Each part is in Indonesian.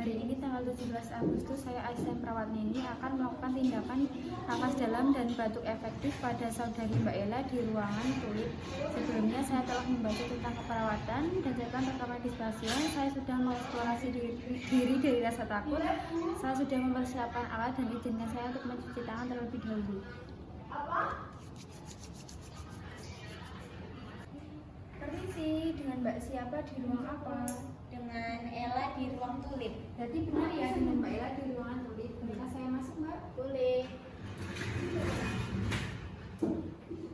Hari ini tanggal 17 Agustus, saya asisten perawat Neni akan melakukan tindakan nafas dalam dan batuk efektif pada saudari Mbak Ella di ruangan tulip. Sebelumnya saya telah membaca tentang keperawatan dan catatan rekaman di stasiun. Saya sudah mengeksplorasi diri dari rasa takut. Saya sudah mempersiapkan alat dan izinkan saya untuk mencuci tangan terlebih dahulu. Permisi, dengan Mbak siapa di ruang apa? Dengan Ella di ruang tulip. Berarti benar ya dengan Mbak Ella di ruangan tulip. Bisa saya masuk, Mbak? Boleh.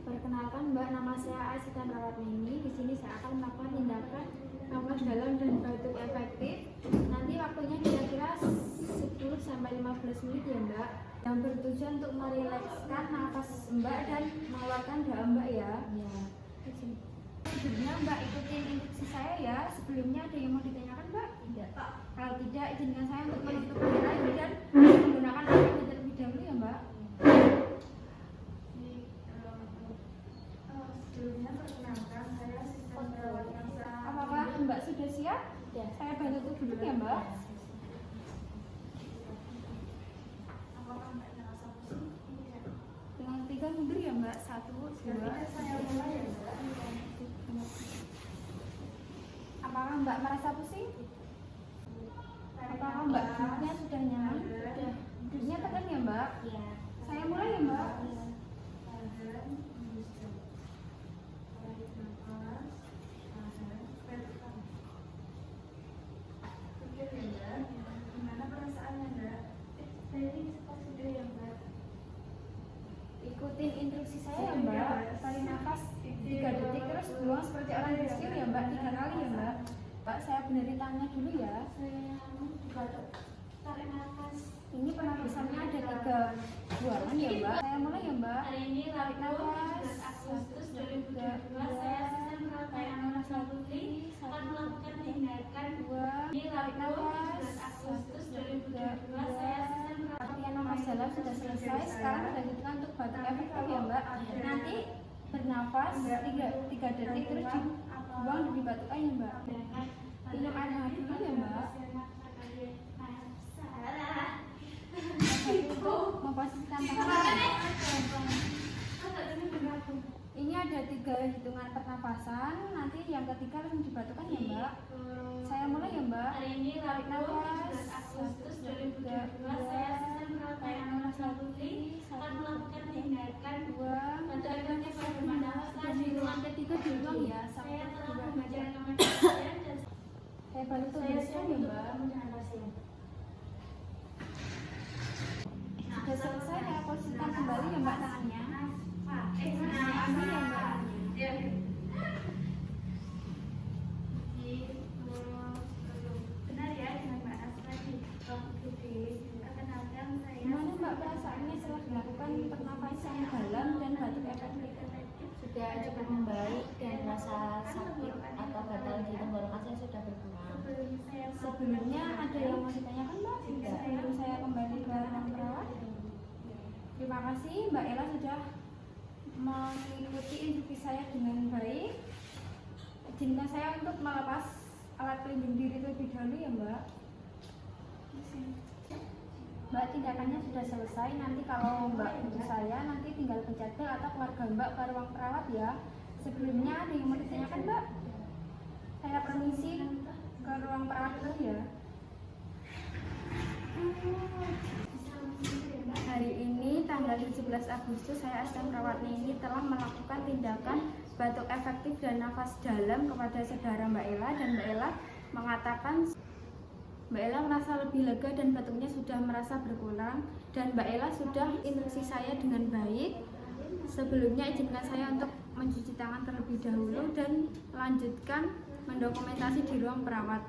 Perkenalkan Mbak, nama saya asisten perawat Neni. Di sini saya akan melakukan tindakan nafas dalam dan batuk efektif. Nanti waktunya kira-kira 10-15 menit ya Mbak. Yang bertujuan untuk merilekskan nafas Mbak dan mengeluarkan dalam Mbak ya. Ya. Sebelumnya Mbak ikutin instruksi saya ya. Sebelumnya ada yang mau ditanyakan Mbak? Tidak. Kalau tidak, izinkan saya untuk menutup kamera ini dan menggunakan alat terlebih dahulu ya Mbak. Sebelumnya perkenalkan saya asisten perawat yang apakah Mbak sudah siap? Ya. Saya bantu duduk ya Mbak. Apakah Mbak merasa pusing? Dengan 3 mundur ya Mbak. 1, 2, saya mulai ya Mbak. Apakah Mbak merasa pusing? Apakah Mbak duduknya sudah nyaman? Sudah. Duduknya tekan ya Mbak? Ya. Saya mulai ya Mbak. Gimana perasaannya Mbak? Sudah ya Mbak. Ikutin instruksi saya ya Mbak. Tarik nafas 3 detik terus buang seperti orang rescue ya Mbak. 3 kali ya Mbak. Mbak, saya benerin tangannya dulu ya. Tarik nafas. Ini penapasannya ada 3 buangan ya Mbak. Saya mulai ya Mbak. Hari ini Tarik nafas. 17 Agustus 2022, saya asisten perawat layanan Tulip akan melakukan tindakan. 2. Ini Tarik nafas. 17 Agustus 2022, saya asisten perawat. Latihan nafas dalam sudah selesai. Sekarang dilanjutkan untuk batuk efektif ya Mbak. Nanti bernafas 3 detik terus dibuang dari batukan ya Mbak. Minum air hangat dulu ya Mbak. Untuk memposisikan tangan. Ini ada 3 hitungan pernafasan. Nanti yang ketiga langsung dibatukan ya Mbak. Saya mulai ya Mbak. Hari ini Tarik nafas. 17 Agustus 2022, saya asisten perawat layanan Tulip akan melakukan tindakan. 2. Batuk efektif pada pernafasan di ruang Ketiga diulang ya. Saya telah membaca rekaman pasien dan Saya bantu saya tuliskan siap ya untuk Mbak. pemeriksaan pasien. Sudah selesai, saya posisikan kembali ya Mbak tangannya. Ambil ya Mbak. Benar ya dengan Mbak Nasra di ruang UGD. Perkenalkan saya. Gimana Mbak perasaannya setelah dilakukan pernafasan dalam dan batuk efektif? Sudah cukup membaik dan rasa sakit atau gatal di tenggorokan saya sudah berkurang. Sebelumnya ada yang mau ditanyakan Mbak? Sebelum saya kembali ke ruang perawat. Terima kasih Mbak Ella sudah mengikuti instruksi saya dengan baik. Izinkan saya untuk melepas alat pelindung diri terlebih dahulu ya Mbak. Mbak, tindakannya sudah selesai. Nanti kalau Mbak butuh saya, nanti tinggal pencet bel atau keluarga Mbak ke ruang perawat ya. Sebelumnya ada yang mau ditanyakan Mbak? Saya permisi ke ruang perawat dulu ya. Hari ini tanggal 17 Agustus, saya asisten perawat Neni telah melakukan tindakan batuk efektif dan nafas dalam kepada saudara Mbak Ella, dan Mbak Ella mengatakan Mbak Ella merasa lebih lega dan batuknya sudah merasa berkurang, dan Mbak Ella sudah instruksi saya dengan baik. Sebelumnya izinkan saya untuk mencuci tangan terlebih dahulu dan lanjutkan mendokumentasi di ruang perawat.